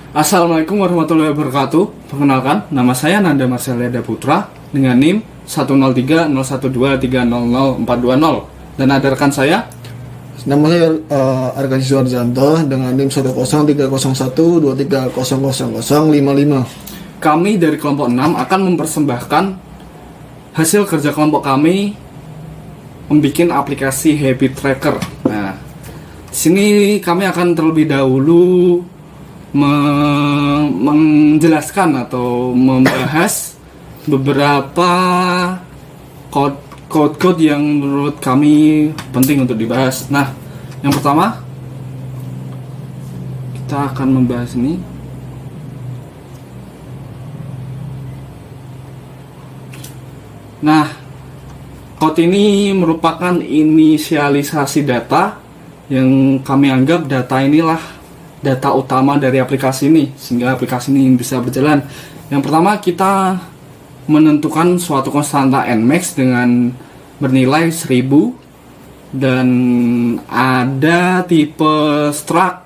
Assalamualaikum warahmatullahi wabarakatuh. Perkenalkan, nama saya Nanda Marceliada Putra dengan NIM 1030123000420 dan ada rekan saya. Nama saya Arkan Suarjanto dengan NIM 1030123000055. Kami dari kelompok 6 akan mempersembahkan hasil kerja kelompok kami membuat aplikasi habit tracker. Nah, di sini kami akan terlebih dahulu menjelaskan atau membahas beberapa code-code yang menurut kami penting untuk dibahas. Nah, yang pertama kita akan membahas ini. Nah, code ini merupakan inisialisasi data yang kami anggap data inilah data utama dari aplikasi ini sehingga aplikasi ini bisa berjalan. Yang pertama, kita menentukan suatu konstanta nmax dengan bernilai 1000 dan ada tipe struct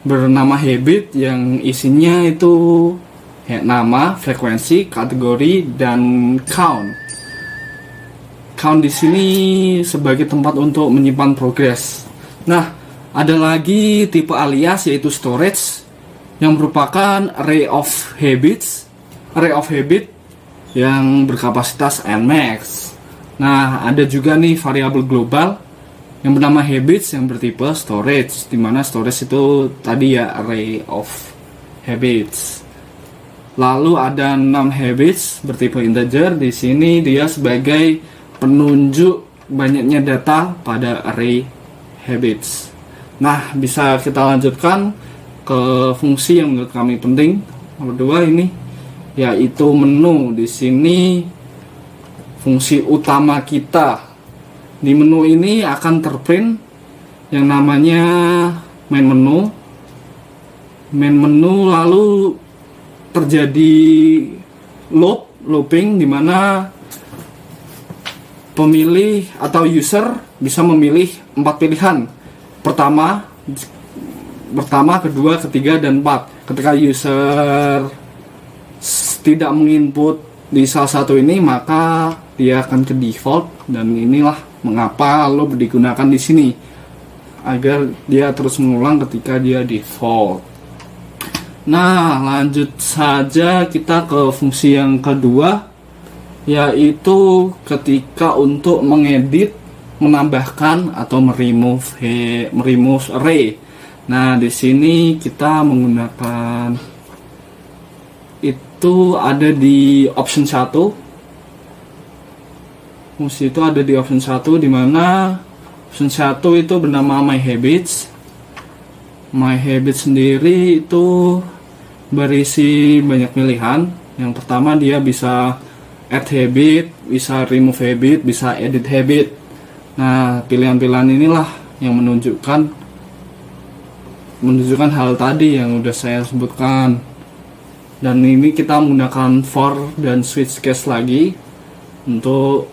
bernama habit yang isinya itu nama, frekuensi, kategori, dan count. Count di sini sebagai tempat untuk menyimpan progres. Nah, ada lagi tipe alias yaitu storage yang merupakan array of habit yang berkapasitas nmax. Nah, ada juga nih variabel global yang bernama habits yang bertipe storage, di mana storage itu tadi ya array of habits. Lalu ada 6 habits bertipe integer. Di sini dia sebagai penunjuk banyaknya data pada array habits. Nah, bisa kita lanjutkan ke fungsi yang menurut kami penting. Nomor 2 ini yaitu menu. Di sini fungsi utama kita. Di menu ini akan terprint yang namanya main menu. Main menu lalu terjadi looping di mana pemilih atau user bisa memilih 4 pilihan. Pertama, kedua, ketiga, dan 4. Ketika user tidak menginput di salah satu ini, maka dia akan ke default, dan inilah mengapa loop digunakan di sini agar dia terus mengulang ketika dia default. Nah, lanjut saja kita ke fungsi yang kedua, yaitu ketika untuk mengedit, menambahkan atau meremove array. Nah, di sini kita menggunakan itu ada di option 1. Fungsi itu ada di option 1 di mana option 1 itu bernama my habits. My habits sendiri itu berisi banyak pilihan. Yang pertama, dia bisa add habit, bisa remove habit, bisa edit habit. Nah, pilihan-pilihan inilah yang menunjukkan hal tadi yang udah saya sebutkan. Dan ini kita menggunakan for dan switch case lagi. Untuk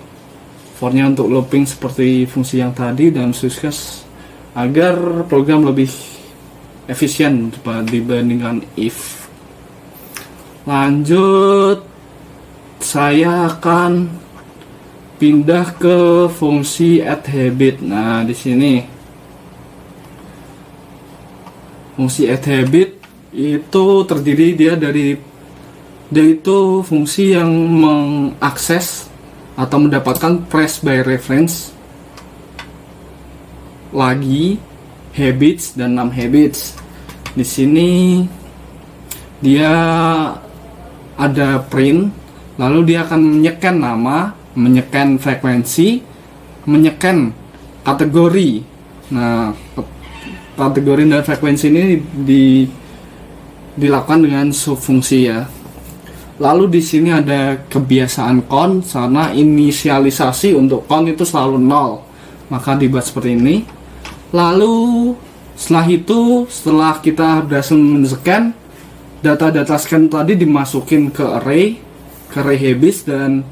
for-nya untuk looping seperti fungsi yang tadi, dan switch case agar program lebih efisien dibandingkan if. Lanjut, saya akan pindah ke fungsi add habit. Nah, di sini fungsi add habit itu terdiri dia itu fungsi yang mengakses atau mendapatkan trace by reference lagi habits dan 6 habits. Di sini dia ada print, lalu dia akan menyeken nama, menyeken frekuensi, menyeken kategori. Nah, kategori dan frekuensi ini dilakukan dengan subfungsi ya. Lalu di sini ada kebiasaan count, karena inisialisasi untuk count itu selalu 0, maka dibuat seperti ini. Lalu setelah kita berhasil men-scan, data-data scan tadi dimasukin ke array habits, dan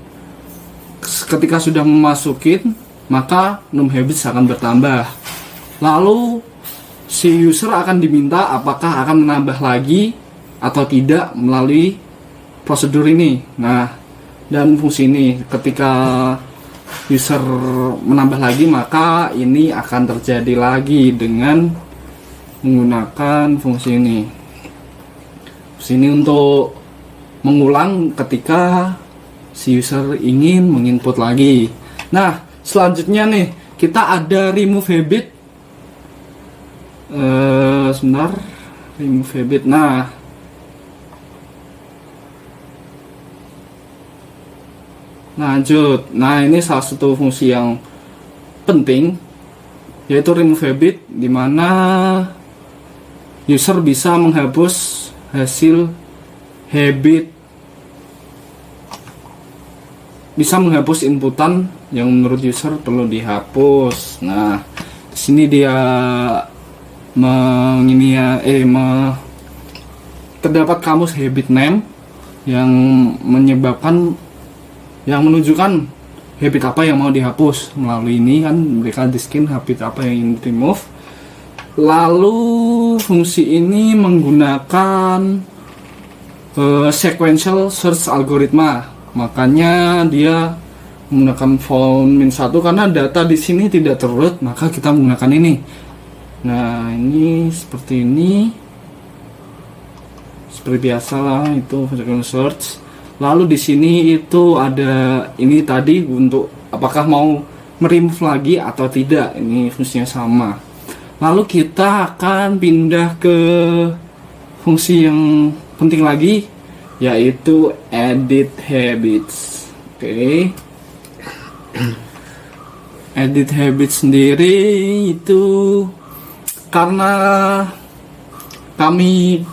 ketika sudah memasukin, maka num habits akan bertambah. Lalu si user akan diminta apakah akan menambah lagi atau tidak melalui prosedur ini. Nah, dan fungsi ini ketika user menambah lagi, maka ini akan terjadi lagi dengan menggunakan fungsi ini. Fungsi ini untuk mengulang ketika si user ingin menginput lagi. Nah, selanjutnya nih kita ada remove habit. Sebentar, remove habit. Lanjut. Nah, ini salah satu fungsi yang penting, yaitu remove habit, di mana user bisa menghapus hasil habit, bisa menghapus inputan yang menurut user perlu dihapus. Nah, di sini dia terdapat kamus habit name yang menunjukkan habit apa yang mau dihapus. Melalui ini kan mereka diskin habit apa yang ingin remove. Lalu fungsi ini menggunakan sequential search algoritma. Makanya dia menggunakan found min 1 karena data di sini tidak terurut, maka kita menggunakan ini. Nah, ini seperti ini. Seperti biasa lah, itu sequential search. Lalu di sini itu ada ini tadi untuk apakah mau meremove lagi atau tidak. Ini fungsinya sama. Lalu kita akan pindah ke fungsi yang penting lagi, yaitu edit habits. Oke. Edit habits sendiri itu karena kami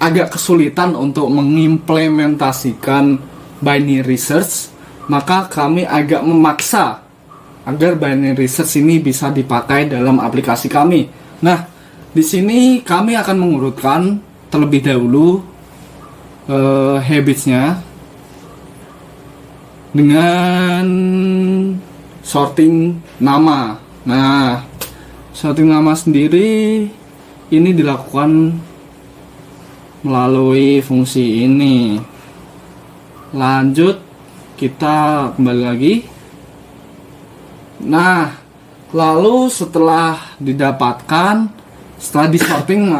agak kesulitan untuk mengimplementasikan binary search, maka kami agak memaksa agar binary search ini bisa dipakai dalam aplikasi kami. Nah, di sini kami akan mengurutkan terlebih dahulu habitsnya dengan sorting nama. Nah, sorting nama sendiri ini dilakukan melalui fungsi ini. Lanjut, kita kembali lagi. Nah, lalu setelah disorting,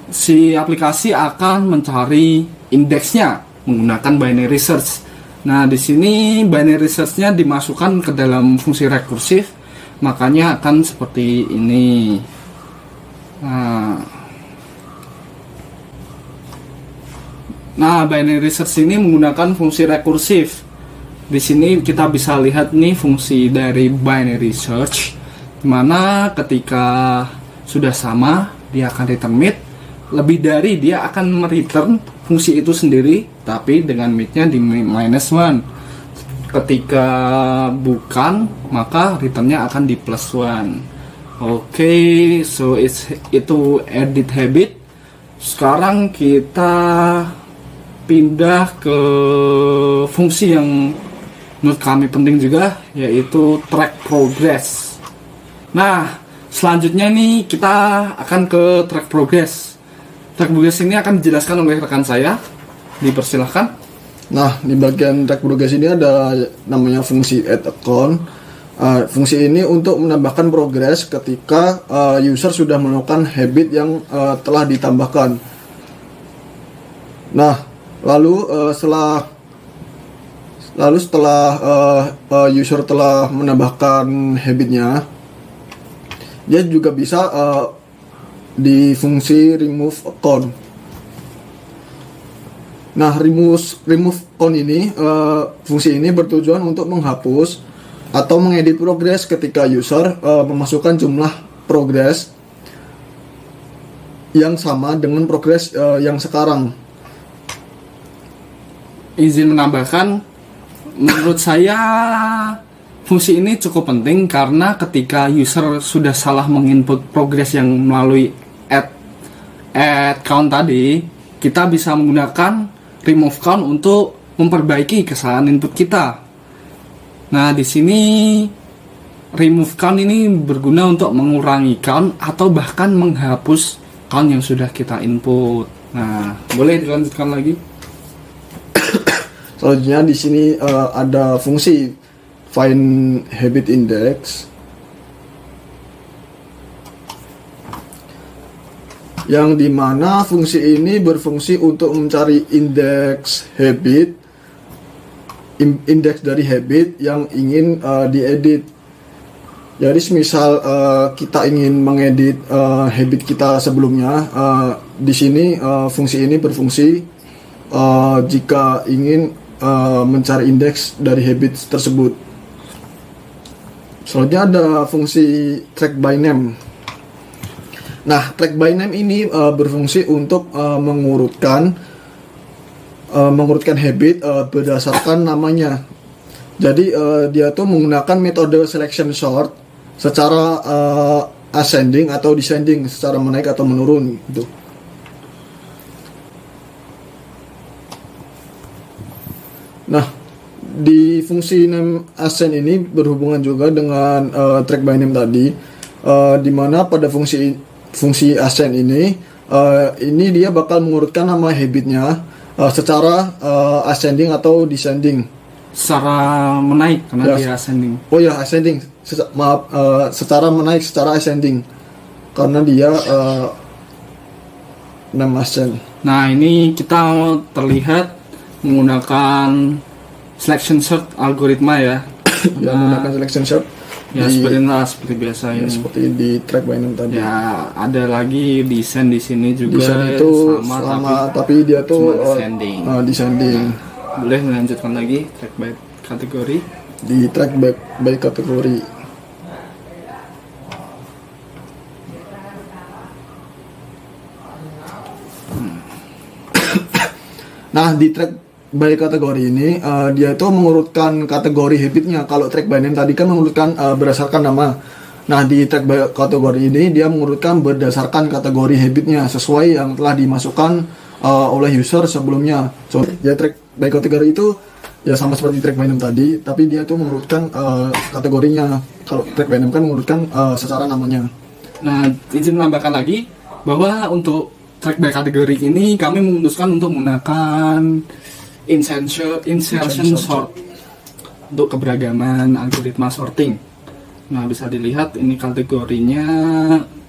si aplikasi akan mencari indeksnya menggunakan binary search. Nah, di sini binary search-nya dimasukkan ke dalam fungsi rekursif, makanya akan seperti ini. Nah, binary search ini menggunakan fungsi rekursif. Di sini kita bisa lihat nih fungsi dari binary search, dimana ketika sudah sama dia akan return mid, lebih dari dia akan mereturn fungsi itu sendiri, tapi dengan midnya di -1. Ketika bukan, maka returnnya akan di +1. Oke, so itu edit habit. Sekarang kita pindah ke fungsi yang menurut kami penting juga, yaitu track progress. Nah, selanjutnya nih kita akan ke track progress. Track progress ini akan dijelaskan oleh rekan saya. Dipersilahkan. Nah, di bagian track progress ini ada namanya fungsi add account. Fungsi ini untuk menambahkan progres ketika user sudah melakukan habit yang telah ditambahkan. Nah, lalu setelah user telah menambahkan habitnya, dia juga bisa di fungsi remove account. Nah, remove account ini, fungsi ini bertujuan untuk menghapus atau mengedit progres ketika user memasukkan jumlah progres yang sama dengan progres yang sekarang. Izin menambahkan, menurut saya fungsi ini cukup penting karena ketika user sudah salah menginput progres yang melalui add count tadi, kita bisa menggunakan remove count untuk memperbaiki kesalahan input kita. Nah, di sini remove count ini berguna untuk mengurangi count atau bahkan menghapus count yang sudah kita input. Nah, boleh dilanjutkan lagi? Selanjutnya di sini ada fungsi find habit index yang dimana fungsi ini berfungsi untuk mencari indeks habit, indeks dari habit yang ingin diedit. Jadi misal kita ingin mengedit habit kita sebelumnya, di sini fungsi ini berfungsi jika ingin mencari indeks dari habit tersebut. Selanjutnya ada fungsi track by name. Nah, track by name ini berfungsi untuk mengurutkan habit berdasarkan namanya. Jadi dia tuh menggunakan metode selection sort secara ascending atau descending, secara menaik atau menurun gitu. Nah, di fungsi name ascend ini berhubungan juga dengan track by name tadi, di mana pada fungsi ascend ini dia bakal mengurutkan nama habitnya secara ascending atau descending. Secara menaik karena dia ascending. Oh ya, ascending. Secara menaik, secara ascending. Karena dia name ascend. Nah, ini kita terlihat menggunakan selection sort algoritma ya. Ya, menggunakan selection sort. Ya, seperti biasa ya, ini. Seperti di track by name tadi. Ya, ada lagi descend di sini juga. Descend itu sama tapi dia tuh descending. Descending. Nah, boleh melanjutkan lagi track by kategori. Di track by kategori. Nah, di track by kategori ini dia itu mengurutkan kategori habitnya. Kalau track by name tadi kan mengurutkan berdasarkan nama. Nah, di track by kategori ini dia mengurutkan berdasarkan kategori habitnya sesuai yang telah dimasukkan oleh user sebelumnya. So, ya track by kategori itu ya sama seperti track by name tadi, tapi dia tuh mengurutkan kategorinya. Kalau track by name kan mengurutkan secara namanya. Nah, izin menambahkan lagi bahwa untuk track by kategori ini kami memutuskan untuk menggunakan insertion sort untuk keberagaman algoritma sorting. Nah, bisa dilihat ini kategorinya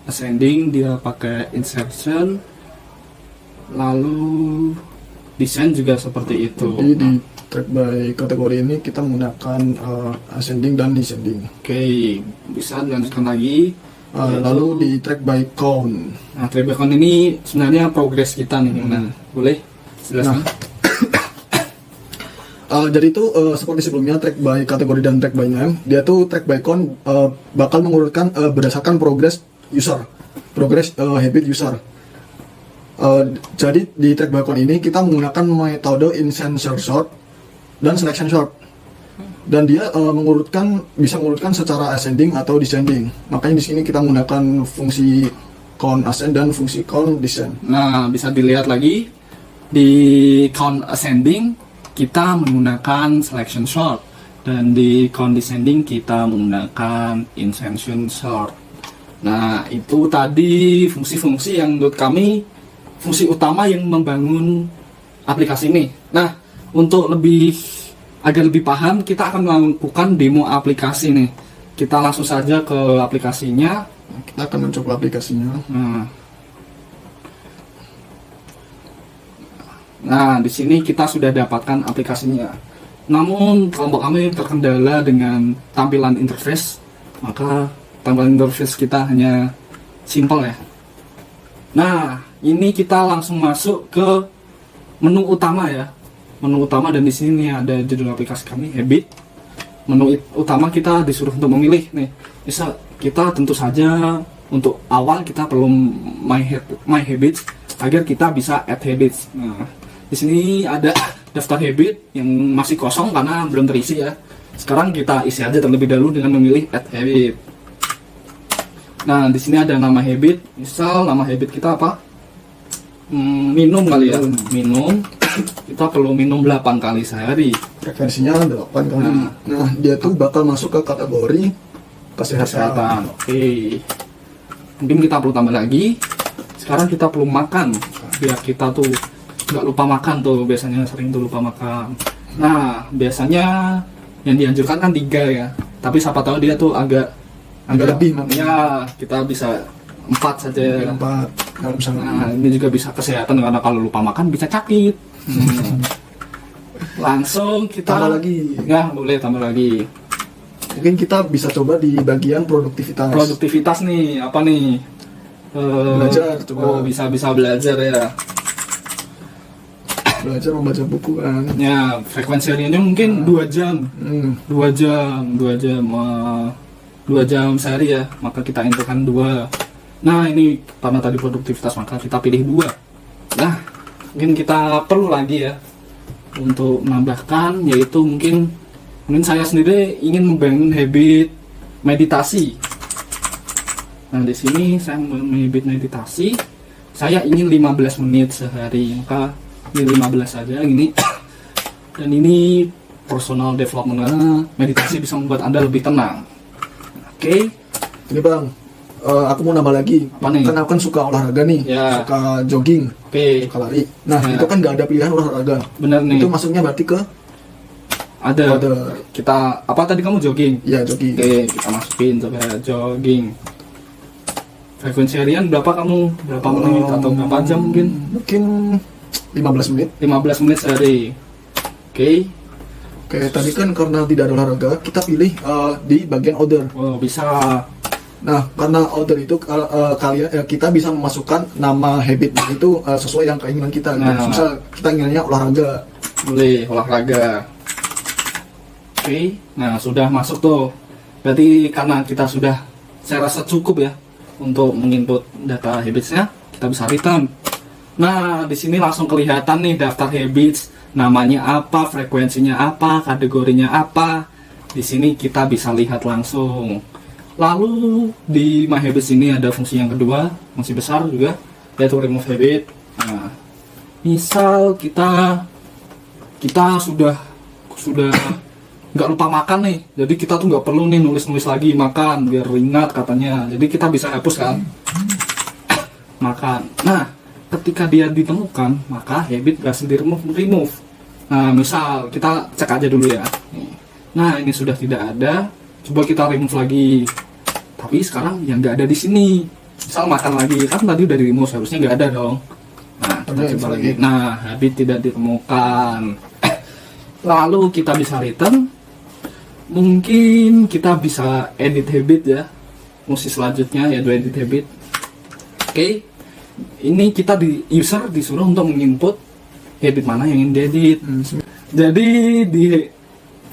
ascending, dia pakai insertion, lalu descend juga seperti itu. Jadi di track by kategori ini kita menggunakan ascending dan descending. Oke, bisa dilanjutkan lagi. Lalu di track by count. Nah, track by count ini sebenarnya progres kita nih. Nah, boleh jelaskan? Jadi itu seperti sebelumnya track by kategori dan track by name, dia tuh track by count bakal mengurutkan berdasarkan progres user, progres habit user. Jadi di track by count ini kita menggunakan metode insertion sort dan selection sort, dan dia bisa mengurutkan secara ascending atau descending. Makanya di sini kita menggunakan fungsi count ascend dan fungsi count descend. Nah, bisa dilihat lagi di count ascending kita menggunakan selection sort, dan di count descending kita menggunakan insertion sort. Nah, itu tadi fungsi-fungsi yang menurut kami fungsi utama yang membangun aplikasi ini. Nah, untuk agar lebih paham, kita akan melakukan demo aplikasi nih. Kita langsung saja ke aplikasinya. Kita akan mencoba aplikasinya. Nah, di sini kita sudah dapatkan aplikasinya. Namun, kelompok kami terkendala dengan tampilan interface, maka tampilan interface kita hanya simple ya. Nah, ini kita langsung masuk ke menu utama ya. Menu utama, dan di sini ada judul aplikasi kami, Habit. Menu utama kita disuruh untuk memilih nih. Bisa kita tentu saja untuk awal kita perlu my habits agar kita bisa add habits. Nah, di sini ada daftar habit yang masih kosong karena belum terisi ya. Sekarang kita isi aja terlebih dahulu dengan memilih add habit. Nah, di sini ada nama habit. Misal nama habit kita apa? Minum kali ya. Minum. Kita perlu minum 8 kali sehari. Frekuensinya 8 kali. Nah, dia tuh bakal masuk ke kategori kesehatan. Oke. Mungkin kita perlu tambah lagi. Sekarang kita perlu makan. biar kita tuh nggak lupa makan tuh, biasanya sering tuh lupa makan. Nah, biasanya yang dianjurkan kan 3 ya, tapi siapa tahu dia tuh agak lebih ya, kita bisa 4 saja. 4 kalau misalnya. Nah, ini juga bisa kesehatan karena kalau lupa makan bisa sakit. Langsung kita Tambah lagi. Ya, boleh tambah lagi. Mungkin kita bisa coba di bagian produktivitas. Produktivitas nih, apa nih? Belajar, coba. Oh, bisa belajar ya. Belajar membaca buku kan. Ya, frekuensi hariannya mungkin 2 jam. 2 jam, 2 jam. 2 jam sehari ya, maka kita intikan 2. Nah, ini karena tadi produktivitas, maka kita pilih 2. Nah, mungkin kita perlu lagi ya untuk menambahkan, yaitu mungkin saya sendiri ingin membangun habit meditasi. Nah, di sini saya membangun habit meditasi. Saya ingin 15 menit sehari, maka ini 15 saja ini. Dan ini personal development, karena meditasi bisa membuat Anda lebih tenang. Oke. Ini Bang, aku mau nambah lagi. Apa nih? Kan aku kan suka olahraga nih, Ya. suka jogging, Oke. suka lari. Nah, Ya. itu kan nggak ada pilihan olahraga. Bener nih. Itu masuknya berarti ke Ada. Ada. Kita apa tadi kamu jogging? ya jogging. Oke, kita masukin coba jogging. Frekuensi harian berapa kamu? Berapa menit atau berapa jam mungkin? Mungkin 15 menit. 15 menit sehari. Oke. Oke, tadi kan karena tidak ada olahraga, kita pilih di bagian order. Oh, bisa. Nah, karena order itu kita bisa memasukkan nama habit itu sesuai yang keinginan kita. Nah. Misal kita inginnya olahraga. Boleh olahraga. Oke. Nah, sudah masuk tuh. Berarti karena kita sudah, saya rasa cukup ya untuk menginput data habitsnya, kita bisa return. Nah, di sini langsung kelihatan nih daftar habits, namanya apa, frekuensinya apa, kategorinya apa. Di sini kita bisa lihat langsung. Lalu di My Habits ini ada fungsi yang kedua, fungsi besar juga, yaitu remove habit. Nah, misal kita sudah nggak lupa makan nih, jadi kita tuh nggak perlu nih nulis lagi makan biar ingat katanya, jadi kita bisa hapus kan makan. Nah, ketika dia ditemukan, maka habit berhasil di remove. Nah, misal kita cek aja dulu ya. Nah, ini sudah tidak ada, coba kita remove lagi. Tapi sekarang yang nggak ada di sini, misal makan lagi, kan tadi udah di remove, harusnya nggak ada dong. Nah, kita coba lagi. Nah, habit tidak ditemukan. Lalu kita bisa return. Mungkin kita bisa edit habit ya, fungsi selanjutnya yaitu edit habit. Oke, ini kita user disuruh untuk menginput habit mana yang ingin diedit. Jadi di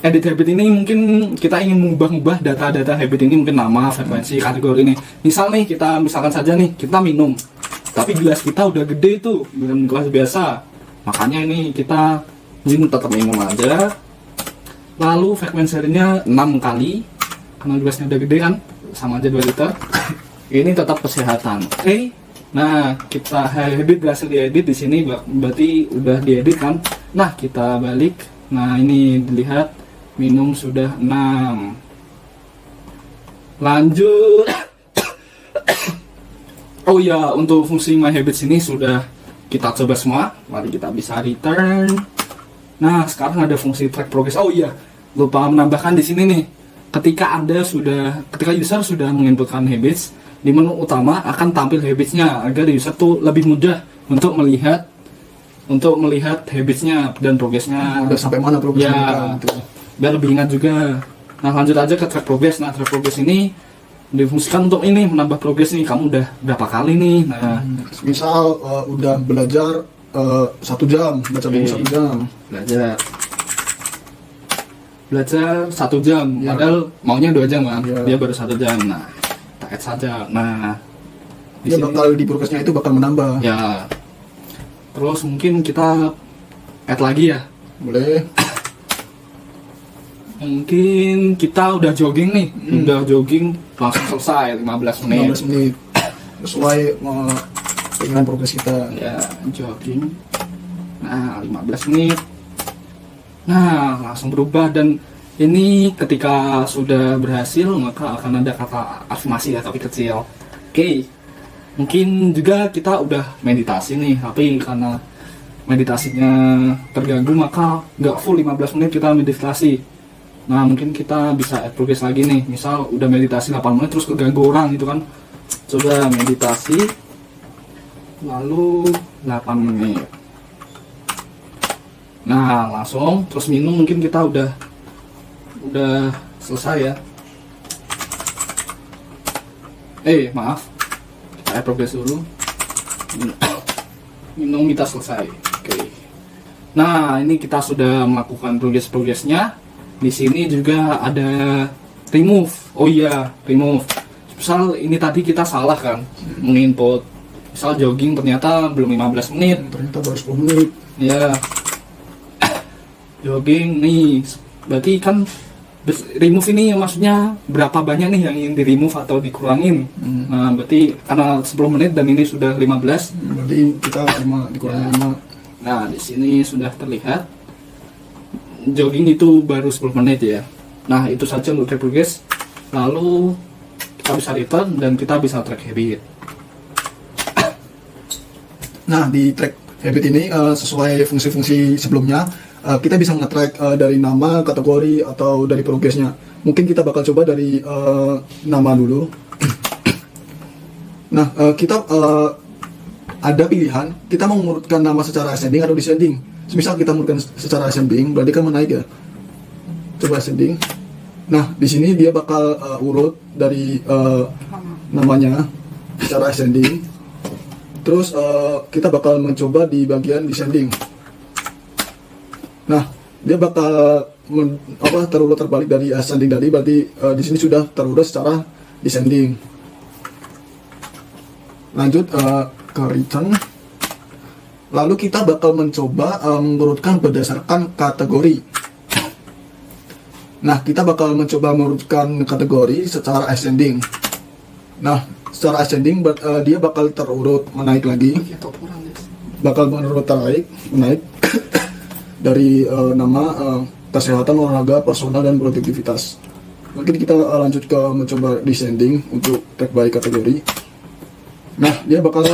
edit habit ini mungkin kita ingin mengubah data-data habit ini, mungkin nama, frekuensi, kategori ini. Misal nih, misalkan saja nih kita minum, tapi gelas kita udah gede tuh, bukan gelas biasa. Makanya ini kita tetap minum aja. Lalu frekuensi harinya 6 kali, karena gelasnya udah gede kan, sama aja 2 liter. Ini tetap kesehatan. Oke. Nah, kita habit berhasil diedit di sini, berarti udah diedit kan. Nah, kita balik. Nah, ini dilihat minum sudah 6. Lanjut. Oh ya, untuk fungsi My Habits ini sudah kita coba semua. Mari kita bisa return. Nah, sekarang ada fungsi track progress. Oh iya, lupa menambahkan di sini nih. Ketika user sudah menginputkan habits, di menu utama akan tampil habitsnya agar user tuh lebih mudah untuk melihat habitsnya dan progresnya. Udah sampai mana progresnya? Ya, gitu. Biar lebih ingat juga. Nah, lanjut aja ke track progress. Nah, track progress ini difungsikan untuk ini menambah progres nih. Kamu udah berapa kali nih? Nah, misal udah belajar 1 jam, baca buku 1 jam. Belajar 1 jam, Ya. padahal maunya 2 jam kan, Ya. dia baru 1 jam. Nah, kita add saja. Nah, di Dia sini, bakal di progresnya itu bakal menambah. ya. Terus mungkin kita add lagi ya. Boleh. Mungkin kita udah jogging nih, udah jogging langsung selesai 15 menit. 15 menit. Sesuai keinginan progres kita. Ya, jogging. Nah, 15 menit. Nah, langsung berubah, dan ini ketika sudah berhasil maka akan ada kata afirmasi ya, tapi kecil. Oke. Mungkin juga kita udah meditasi nih, tapi karena meditasinya terganggu maka nggak full 15 menit kita meditasi. Nah mungkin kita bisa add progress lagi nih, misal udah meditasi 8 menit terus keganggu orang gitu kan. Coba meditasi lalu 8 menit. Nah langsung terus minum, mungkin kita udah selesai ya. Maaf, kita add progress dulu. Minum kita selesai. Oke. Nah ini kita sudah melakukan progressnya. Di sini juga ada remove. Oh iya, remove. Misal ini tadi kita salah kan, menginput. Misal jogging ternyata belum 15 menit. Ternyata baru 10 menit. Ya. Jogging nih, berarti kan remove ini maksudnya berapa banyak nih yang ingin di remove atau dikurangin. Nah berarti karena 10 menit dan ini sudah 15, Berarti kita 5 dikurangi 5. nah di sini sudah terlihat jogging itu baru 10 menit ya. Nah itu saja untuk track progress. Lalu kita bisa return dan kita bisa track habit. Nah, di track habit ini sesuai fungsi-fungsi sebelumnya, kita bisa nge-track dari nama, kategori, atau dari progresnya. Mungkin kita bakal coba dari nama dulu. Nah, kita ada pilihan, kita mau mengurutkan nama secara ascending atau descending. Misal kita mengurutkan secara ascending, berarti kan menaik ya. Coba ascending. Nah, di sini dia bakal urut dari namanya secara ascending. Terus kita bakal mencoba di bagian descending. Nah, dia bakal terurut terbalik dari ascending tadi, berarti di sini sudah terurut secara descending. Lanjut ke return. Lalu kita bakal mencoba mengurutkan berdasarkan kategori. Nah, kita bakal mencoba mengurutkan kategori secara ascending. Nah, secara ascending dia bakal terurut menaik lagi. Bakal menurut menaik dari nama kesehatan, olahraga, personal, dan produktivitas. Mungkin kita lanjut ke mencoba descending untuk track by kategori. Nah, dia bakal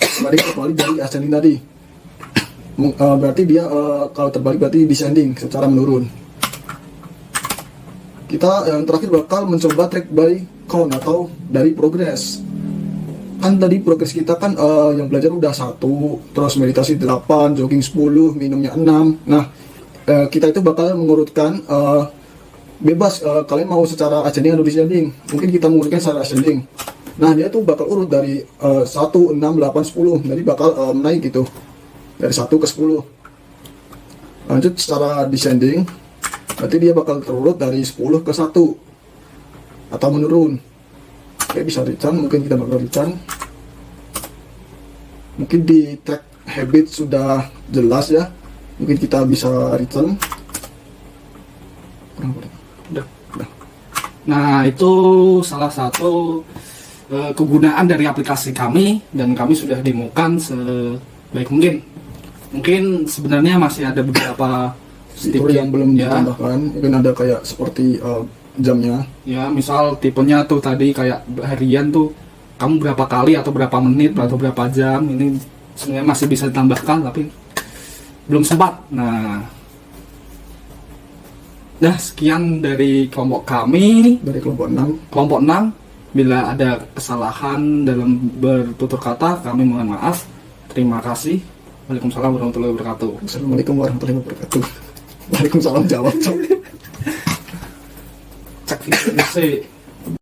terbalik dari ascending tadi. Berarti dia kalau terbalik berarti descending secara menurun. Kita yang terakhir bakal mencoba track by count atau dari progress. Kan tadi progres kita kan yang belajar udah 1, terus meditasi 8, jogging 10, minumnya 6. Nah, kita itu bakal mengurutkan bebas kalian mau secara ascending atau descending. Mungkin kita mengurutkan secara ascending. Nah, dia tuh bakal urut dari 1, 6, 8, 10. Jadi bakal naik gitu. Dari 1 ke 10. Lanjut secara descending. Berarti dia bakal terurut dari 10 ke 1. Atau menurun. Oke, bisa return. Mungkin kita bakal return. Mungkin di track habit sudah jelas ya. Mungkin kita bisa return. Udah. Nah, itu salah satu kegunaan dari aplikasi kami, dan kami sudah demokan sebaik mungkin. Mungkin sebenarnya masih ada beberapa fitur yang belum ditambahkan. Mungkin ada kayak seperti jamnya. Ya, misal tipenya tuh tadi kayak harian tuh kamu berapa kali atau berapa menit atau berapa jam, ini sebenarnya masih bisa ditambahkan tapi belum sempat. Nah, sekian dari kelompok kami, dari kelompok 6. Kelompok 6. Bila ada kesalahan dalam bertutur kata, kami mohon maaf. Terima kasih. Waalaikumsalam warahmatullahi wabarakatuh. Assalamualaikum warahmatullahi wabarakatuh. Waalaikumsalam jawab. Cek video